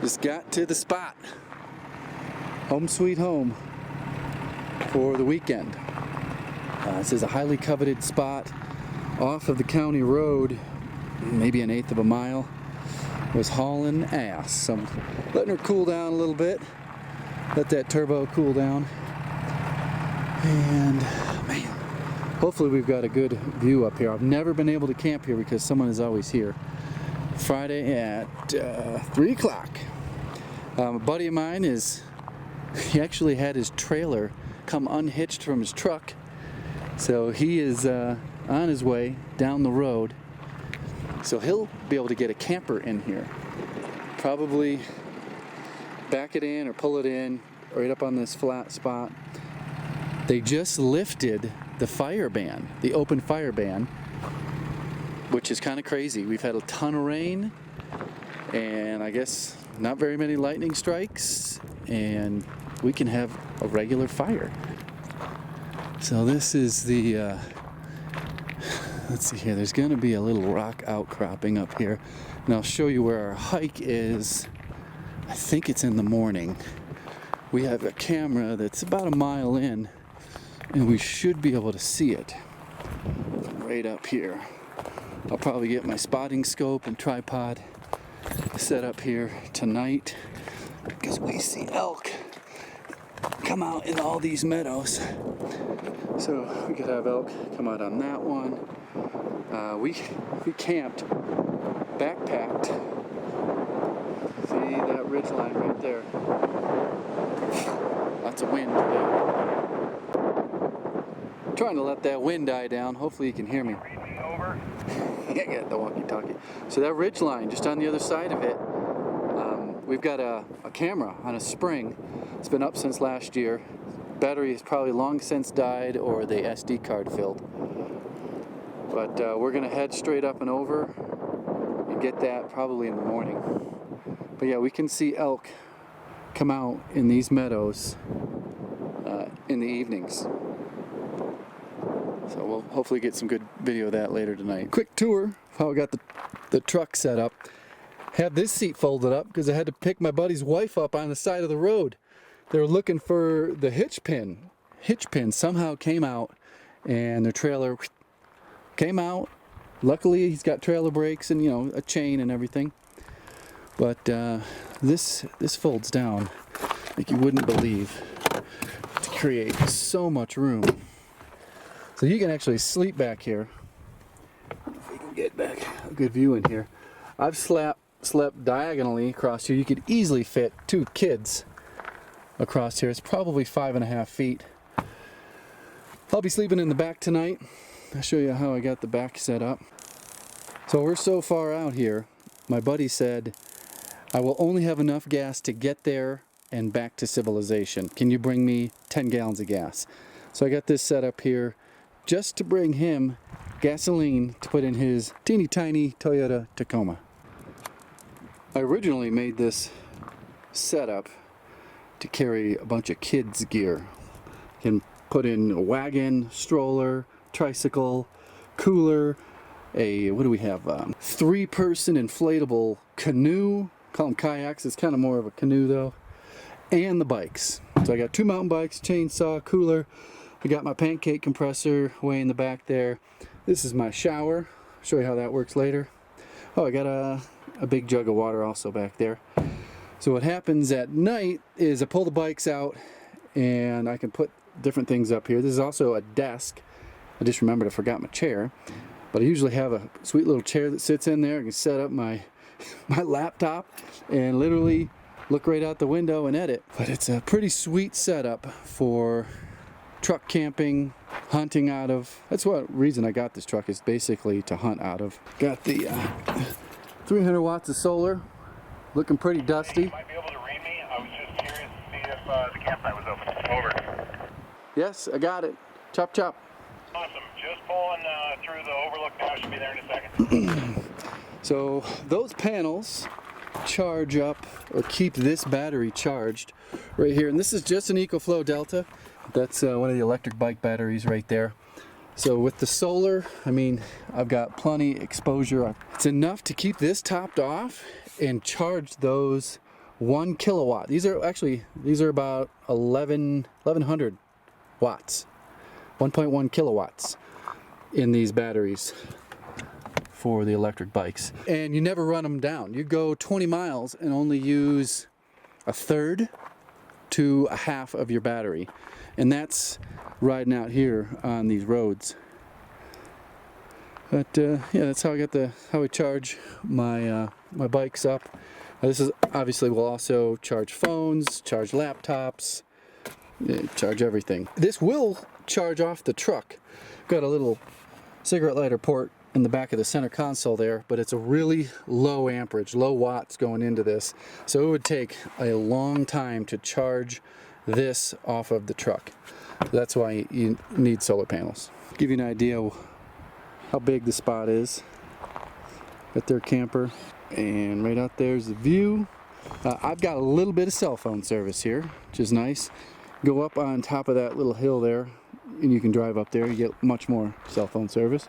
Just got to the spot. Home sweet home for the weekend. This is a highly coveted spot off of the county road, maybe an eighth of a mile. Was hauling ass. So I'm letting her cool down a little bit. Let that turbo cool down. And man, hopefully we've got a good view up here. I've never been able to camp here because someone is always here. Friday at 3 o'clock. A buddy of mine he actually had his trailer come unhitched from his truck. So he is on his way down the road. So he'll be able to get a camper in here. Probably back it in or pull it in right up on this flat spot. They just lifted the fire ban, the open fire ban, which is kind of crazy. We've had a ton of rain and I guess not very many lightning strikes, and we can have a regular fire. So this is the, let's see here, there's gonna be a little rock outcropping up here. And I'll show you where our hike is. I think it's in the morning. We have a camera that's about a mile in, and we should be able to see it right up here. I'll probably get my spotting scope and tripod set up here tonight because we see elk come out in all these meadows. So we could have elk come out on that one. We camped, backpacked. See that ridge line right there? Lots of wind today. Trying to let that wind die down. Hopefully you can hear me. Over. Yeah, I got the walkie-talkie. So that ridge line, just on the other side of it, we've got a camera on a spring. It's been up since last year. Battery has probably long since died or the SD card filled. But we're gonna head straight up and over and get that probably in the morning. But yeah, we can see elk come out in these meadows in the evenings. So we'll hopefully get some good video of that later tonight. Quick tour of how I got the truck set up. Have this seat folded up because I had to pick my buddy's wife up on the side of the road. They were looking for the hitch pin. Hitch pin somehow came out and their trailer came out. Luckily he's got trailer brakes and, you know, a chain and everything. But this folds down like you wouldn't believe, to create so much room. So you can actually sleep back here. If we can get back a good view in here. I've slept diagonally across here. You could easily fit 2 kids across here. It's probably 5.5 feet. I'll be sleeping in the back tonight. I'll show you how I got the back set up. So we're so far out here, my buddy said, I will only have enough gas to get there and back to civilization. Can you bring me 10 gallons of gas? So I got this set up here just to bring him gasoline to put in his teeny tiny Toyota Tacoma. I originally made this setup to carry a bunch of kids' gear. You can put in a wagon, stroller, tricycle, cooler, what do we have? 3-person inflatable canoe. Call them kayaks, it's kind of more of a canoe though. And the bikes. So I got 2 mountain bikes, chainsaw, cooler. I got my pancake compressor way in the back there. This is my shower. I'll show you how that works later. Oh, I got a big jug of water also back there. So what happens at night is I pull the bikes out and I can put different things up here. This is also a desk. I just remembered I forgot my chair. But I usually have a sweet little chair that sits in there. I can set up my laptop and literally look right out the window and edit. But it's a pretty sweet setup for truck camping, hunting out of. That's what reason I got this truck, is basically to hunt out of. Got the 300 watts of solar, looking pretty dusty. You might be able to read me. I was just curious to see if the campsite was open. Over. Yes, I got it. Chop chop. Awesome. Just pulling through the overlook now. Should be there in a second. So those panels charge up or keep this battery charged right here, and this is just an EcoFlow Delta. That's one of the electric bike batteries right there. So with the solar, I mean, I've got plenty exposure. It's enough to keep this topped off and charge those 1 kilowatt. These are about 1100 watts. 1.1 kilowatts in these batteries for the electric bikes. And you never run them down. You go 20 miles and only use a third to a half of your battery. And that's riding out here on these roads. But yeah, that's how I charge my my bikes up. This is obviously will also charge phones, charge laptops, charge everything. This will charge off the truck. Got a little cigarette lighter port in the back of the center console there, but it's a really low amperage, low watts going into this. So it would take a long time to charge this off of the truck. That's why you need solar panels. Give you an idea how big the spot is at their camper. And right out there's the view. I've got a little bit of cell phone service here, which is nice. Go up on top of that little hill there, and you can drive up there. You get much more cell phone service.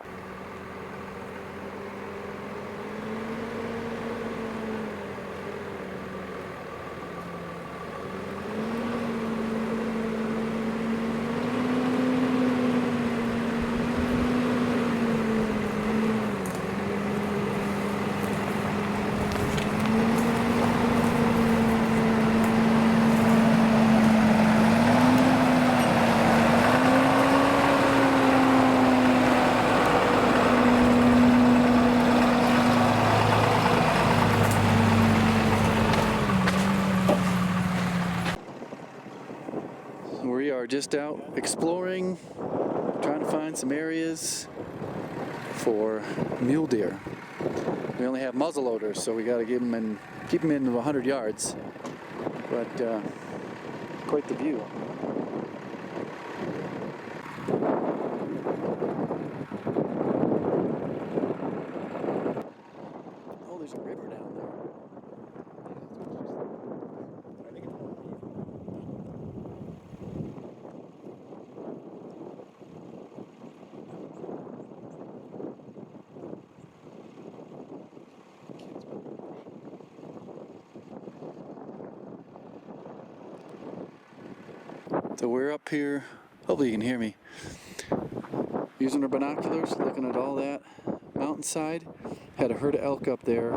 We are just out exploring, trying to find some areas for mule deer. We only have muzzle loaders, so we got to keep them in 100 yards. But quite the view. Oh, there's a river down there. So we're up here, hopefully you can hear me, using our binoculars, looking at all that mountainside. Had a herd of elk up there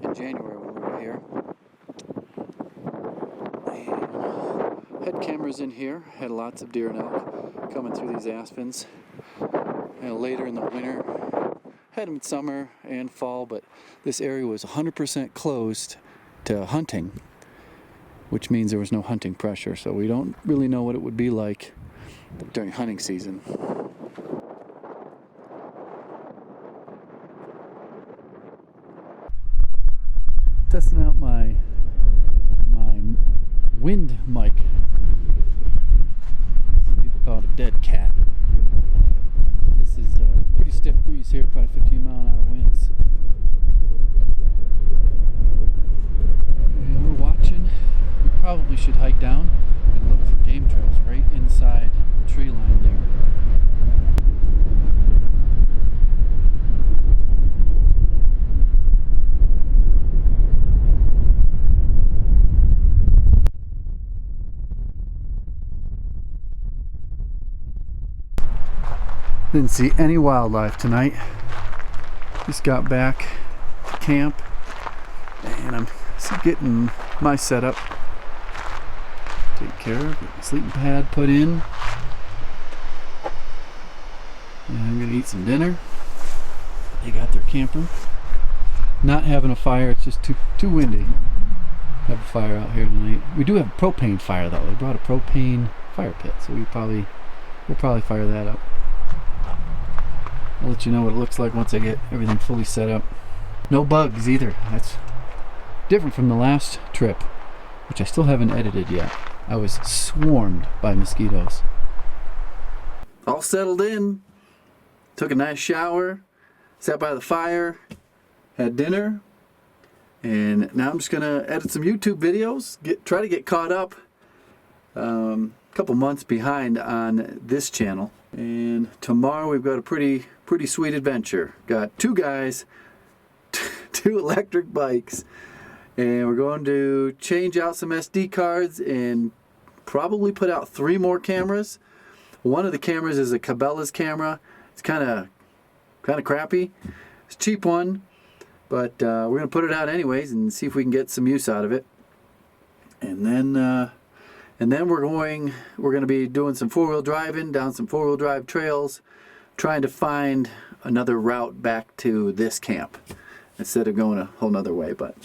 in January when we were here. And had cameras in here, had lots of deer and elk coming through these aspens. And later in the winter, had them in summer and fall, but this area was 100% closed to hunting, which means there was no hunting pressure, so we don't really know what it would be like during hunting season. Testing out my wind mic. Some people call it a dead cat. This is a pretty stiff breeze here, probably 15-mile-an-hour winds. And we're watching. We probably should hike down and look for game trails right inside the tree line there. Didn't see any wildlife tonight. Just got back to camp and I'm getting my setup taken care of. Get my sleeping pad put in. And I'm gonna eat some dinner. They got their camper. Not having a fire, it's just too windy. Have a fire out here tonight. We do have a propane fire though. They brought a propane fire pit, so we'll probably fire that up. I'll let you know what it looks like once I get everything fully set up. No bugs either. That's different from the last trip, which I still haven't edited yet. I was swarmed by mosquitoes. All settled in. Took a nice shower. Sat by the fire. Had dinner. And now I'm just gonna edit some YouTube videos. Try to get caught up. A couple months behind on this channel. And tomorrow we've got a pretty sweet adventure. Got two guys, two electric bikes, And we're going to change out some SD cards and probably put out 3 more cameras. One of the cameras is a Cabela's camera. It's kind of crappy. It's a cheap one, but we're going to put it out anyways and see if we can get some use out of it. And then we're going to be doing some 4-wheel driving down some 4-wheel drive trails, trying to find another route back to this camp instead of going a whole nother way. But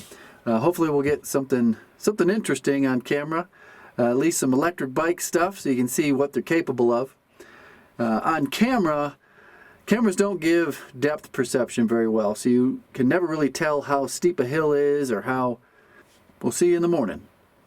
hopefully we'll get something interesting on camera, at least some electric bike stuff, so you can see what they're capable of. On camera, cameras don't give depth perception very well, so you can never really tell how steep a hill is or how. We'll see you in the morning.